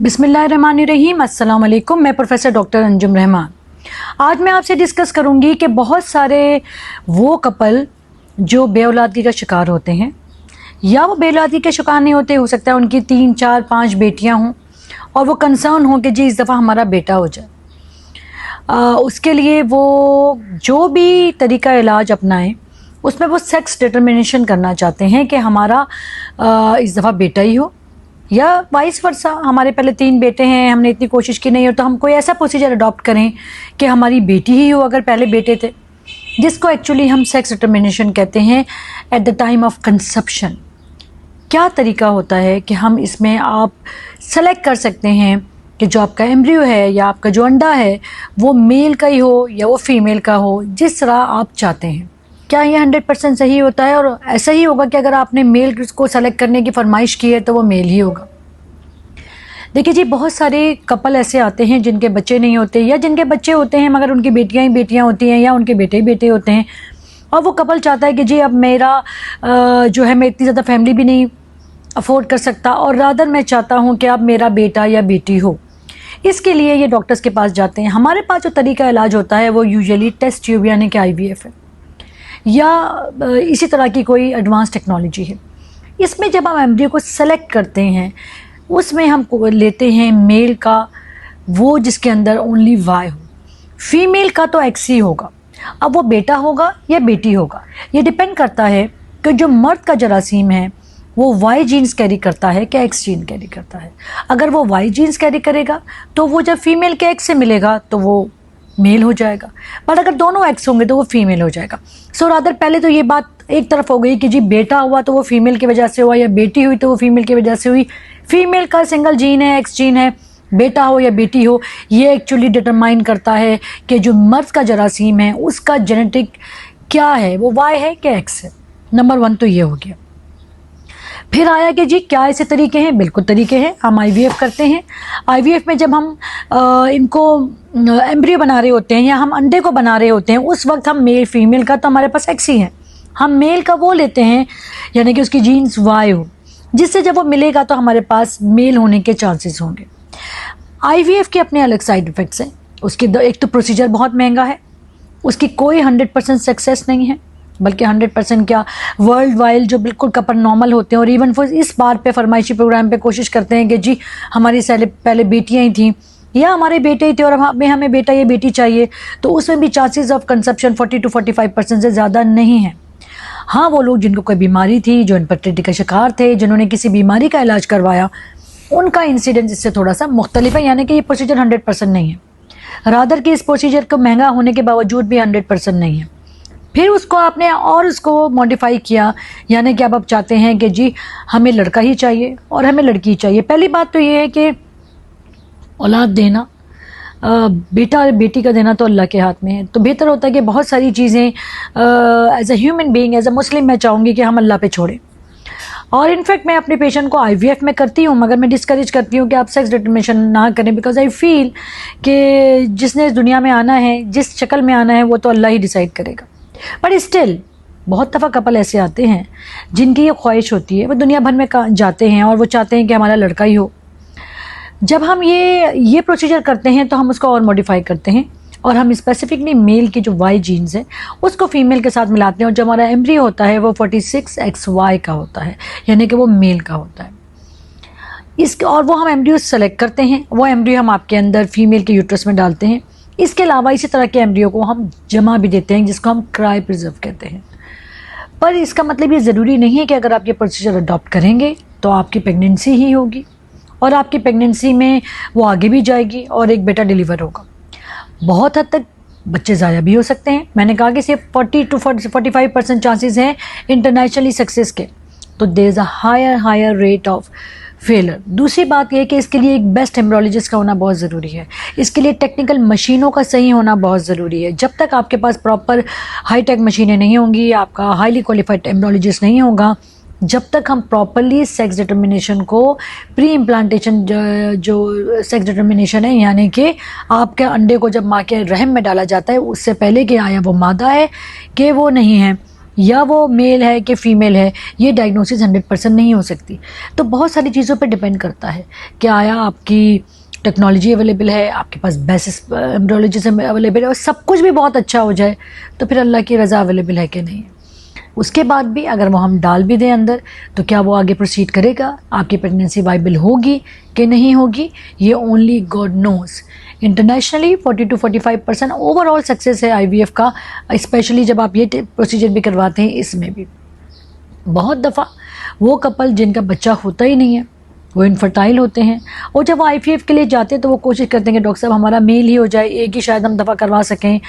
बिस्मिल्लाहिर्रहमानिर्रहीम, अस्सलाम वालेकुम। मैं प्रोफेसर डॉक्टर अंजुम रहमान। आज मैं आपसे डिस्कस करूंगी कि बहुत सारे वो कपल जो बेऔलादगी का शिकार होते हैं या वो बेऔलादगी के शिकार नहीं होते, हो सकता है उनकी 3, 4, 5 बेटियां हों और वो कंसर्न हो कि जी इस दफ़ा हमारा बेटा हो जाए। उसके लिए वो जो भी तरीका इलाज अपनाएं उसमें वो सेक्स डिटर्मिनेशन करना चाहते हैं कि हमारा इस दफ़ा बेटा ही हो, या वाइस वर्सा, हमारे पहले 3 बेटे हैं, हमने इतनी कोशिश की नहीं हो तो हम कोई ऐसा प्रोसीजर अडॉप्ट करें कि हमारी बेटी ही हो अगर पहले बेटे थे, जिसको एक्चुअली हम सेक्स डिटर्मिनेशन कहते हैं at the time of conception. क्या तरीका होता है कि हम इसमें आप सेलेक्ट कर सकते हैं कि जो आपका एम्ब्रियो है या आपका जो अंडा है वो मेल का ही हो या वो फीमेल का हो, जिस तरह आप चाहते हैं। क्या ये 100% सही होता है? और ऐसा ही होगा कि अगर आपने मेल को सेलेक्ट करने की फरमाइश की है तो वो मेल ही होगा। देखिए जी, बहुत सारे कपल ऐसे आते हैं जिनके बच्चे नहीं होते या जिनके बच्चे होते हैं मगर उनकी बेटियां ही बेटियां होती हैं या उनके बेटे ही बेटे होते हैं, और वो कपल चाहता है कि जी अब मेरा जो है मैं इतनी ज़्यादा फैमिली भी नहीं अफोर्ड कर सकता और रादर मैं चाहता हूँ कि अब मेरा बेटा या बेटी हो। इसके लिए ये डॉक्टर्स के पास जाते हैं। हमारे पास जो तरीका इलाज होता है वो यूजुअली टेस्ट ट्यूब यानी कि IVF है या इसी तरह की कोई एडवांस टेक्नोलॉजी है। इसमें जब हम एम्ब्रियो को सेलेक्ट करते हैं उसमें हम लेते हैं मेल का, वो जिसके अंदर ओनली Y हो। फीमेल का तो X ही होगा। अब वो बेटा होगा या बेटी होगा ये डिपेंड करता है कि जो मर्द का जरासीम है वो Y जीन्स कैरी करता है कि X जीन कैरी करता है। अगर वो Y जीन्स कैरी करेगा तो वो जब फीमेल के X से मिलेगा तो वो मेल हो जाएगा, पर अगर दोनों X होंगे तो वो फीमेल हो जाएगा। सो रादर पहले तो ये बात एक तरफ हो गई कि जी बेटा हुआ तो वो फीमेल की वजह से हुआ या बेटी हुई तो वो फीमेल की वजह से हुई। फीमेल का सिंगल जीन है, X जीन है, बेटा हो या बेटी हो, ये एक्चुअली डिटरमाइन करता है कि जो मर्द का जरासीम है उसका जेनेटिक क्या है, वो Y है कि X है। नंबर 1 तो ये हो गया। फिर आया कि जी क्या ऐसे तरीके हैं? बिल्कुल तरीके हैं। हम IVF करते हैं। IVF में जब हम इनको एम्ब्रियो बना रहे होते हैं या हम अंडे को बना रहे होते हैं उस वक्त हम मेल फीमेल का तो हमारे पास X ही है, हम मेल का वो लेते हैं यानी कि उसकी जीन्स Y हो, जिससे जब वो मिलेगा तो हमारे पास मेल होने के चांसेस होंगे। IVF के अपने अलग साइड इफ़ेक्ट्स हैं। उसकी एक तो प्रोसीजर बहुत महंगा है, उसकी कोई 100% सक्सेस नहीं है, बल्कि 100% क्या, वर्ल्ड वाइड जो बिल्कुल कपल नॉर्मल होते हैं और इवन वो इस बार पे फरमाइशी प्रोग्राम पे कोशिश करते हैं कि जी हमारी पहले बेटियां ही थीं या हमारे बेटे ही थे और हमें बेटा या बेटी चाहिए, तो उसमें भी चांसेस ऑफ कंसेप्शन 40 to 45% से ज़्यादा नहीं है। हाँ, वो लोग जिनको कोई बीमारी थी, जो इनफर्टिलिटी का शिकार थे, जिन्होंने किसी बीमारी का इलाज करवाया, उनका इंसिडेंस इससे थोड़ा सा मुख्तलिफ है, यानी कि ये प्रोसीजर 100% नहीं है। रादर कि इस प्रोसीजर को महंगा होने के बावजूद भी 100% नहीं है। फिर उसको आपने और उसको मॉडिफाई किया, यानी कि अब आप चाहते हैं कि जी हमें लड़का ही चाहिए और हमें लड़की ही चाहिए। पहली बात तो ये है कि औलाद देना, बेटा और बेटी का देना तो अल्लाह के हाथ में है, तो बेहतर होता है कि बहुत सारी चीज़ें as a human being, as a Muslim मैं चाहूँगी कि हम अल्लाह पे छोड़ें। और इनफैक्ट मैं अपने पेशेंट को IVF में करती हूँ, मगर मैं डिस्करेज करती हूँ कि आप सेक्स डिटर्मिनेशन ना करें, बिकॉज आई फील कि जिसने इस दुनिया में आना है, जिस शक्ल में आना है, वो तो अल्लाह ही डिसाइड करेगा। पर स्टिल बहुत दफ़ा कपल ऐसे आते हैं जिनकी ये ख्वाहिश होती है, वो दुनिया भर में जाते हैं और वो चाहते हैं कि हमारा लड़का ही हो। जब हम ये प्रोसीजर करते हैं तो हम उसको और मॉडिफाई करते हैं और हम स्पेसिफिकली मेल की जो Y जीन्स है उसको फीमेल के साथ मिलाते हैं और जो हमारा एम्ब्रियो होता है वो 46XY का होता है, यानी कि वो मेल का होता है। और वो हम एम्ब्रियो सेलेक्ट करते हैं, वो एम्ब्रियो हम आपके अंदर फीमेल के यूट्रस में डालते हैं। इसके अलावा इसी तरह के एम्ब्रियो को हम जमा भी देते हैं, जिसको हम क्राई प्रिजर्व कहते हैं। पर इसका मतलब ये ज़रूरी नहीं है कि अगर आप ये प्रोसीजर अडॉप्ट करेंगे तो आपकी प्रेगनेंसी ही होगी और आपकी प्रेगनेंसी में वो आगे भी जाएगी और एक बेटा डिलीवर होगा। बहुत हद तक बच्चे ज़ाया भी हो सकते हैं। मैंने कहा कि सिर्फ 40 to 45% चांसेस हैं इंटरनेशनली सक्सेस के, तो there is a higher rate of failure. दूसरी बात यह है कि इसके लिए एक बेस्ट एम्ब्रियोलॉजिस्ट का होना बहुत ज़रूरी है। इसके लिए टेक्निकल मशीनों का सही होना बहुत ज़रूरी है। जब तक आपके पास प्रॉपर हाई टेक मशीनें नहीं होंगी, आपका हाईली क्वालिफाइड एम्ब्रियोलॉजिस्ट नहीं होगा, जब तक हम प्रॉपरली सेक्स डिटर्मिनेशन को प्री इम्प्लांटेशन जो सेक्स डिटर्मिनेशन है, यानी कि आपके अंडे को जब माँ के रहम में डाला जाता है उससे पहले कि आया वो मादा है कि वो नहीं है, या वो मेल है कि फीमेल है, ये डायग्नोसिस 100% नहीं हो सकती। तो बहुत सारी चीज़ों पर डिपेंड करता है कि आया आपकी टेक्नोलॉजी अवेलेबल है, आपके पास बेसिस एम्ब्रियोलॉजिस्ट अवेलेबल है और सब कुछ भी बहुत अच्छा हो जाए, तो फिर अल्लाह की रज़ा अवेलेबल है कि नहीं है। उसके बाद भी अगर वो हम डाल भी दें अंदर, तो क्या वो आगे प्रोसीड करेगा, आपकी प्रेगनेंसी वाइबल होगी कि नहीं होगी, ये only God knows. Internationally 40 to 45% overall success है IVF का, स्पेशली जब आप ये प्रोसीजर भी करवाते हैं। इसमें भी बहुत दफ़ा वो कपल जिनका बच्चा होता ही नहीं है, वो इनफर्टाइल होते हैं, और जब वो IVF के लिए जाते हैं तो वो कोशिश करते हैं कि डॉक्टर साहब हमारा मेल ही हो जाए, एक ही शायद हम दफ़ा करवा सकें।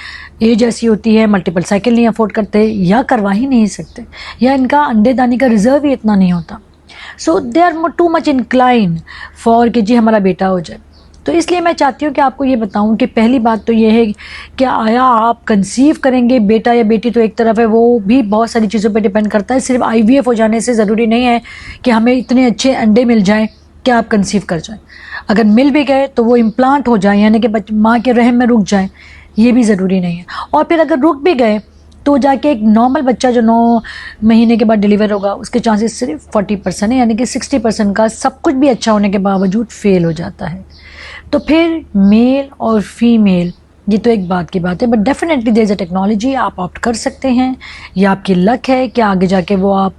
एज ऐसी होती है, मल्टीपल साइकिल नहीं अफोर्ड करते या करवा ही नहीं सकते, या इनका अंडे दाने का रिजर्व ही इतना नहीं होता। So they are too much incline for कि जी हमारा बेटा हो जाए। तो इसलिए मैं चाहती हूँ कि आपको ये बताऊँ कि पहली बात तो ये है कि आया आप कंसीव करेंगे, बेटा या बेटी तो एक तरफ है, वो भी बहुत सारी चीज़ों पे डिपेंड करता है। सिर्फ IVF हो जाने से ज़रूरी नहीं है कि हमें इतने अच्छे अंडे मिल जाएं कि आप कंसीव कर जाएं। अगर मिल भी गए तो वो इम्प्लांट हो जाए, यानी कि माँ के रहम में रुक जाएं, ये भी ज़रूरी नहीं है। और फिर अगर रुक भी गए तो जाके एक नॉर्मल बच्चा जो 9 महीने के बाद डिलीवर होगा, उसके चांसेस सिर्फ 40% है, यानी कि 60% का सब कुछ भी अच्छा होने के बावजूद फेल हो जाता है। तो फिर मेल और फीमेल ये तो एक बात की बात है, but definitely there is a technology, आप ऑप्ट कर सकते हैं। ये आपकी लक है कि आगे जाके वो आप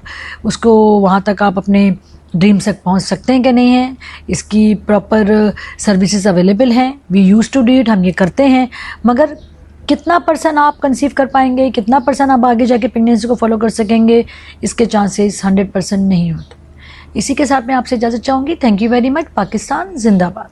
उसको वहाँ तक आप अपने ड्रीम्स तक पहुँच सकते हैं कि नहीं है। इसकी प्रॉपर सर्विसेज अवेलेबल हैं, we use to do it, हम ये करते हैं। मगर कितना % आप कंसीव कर पाएंगे, कितना % आप आगे जाके प्रेगनेंसी को फॉलो कर सकेंगे, इसके चांसेस 100% नहीं होते। इसी के साथ मैं आपसे इजाज़त चाहूँगी। Thank you very much. Pakistan जिंदाबाद।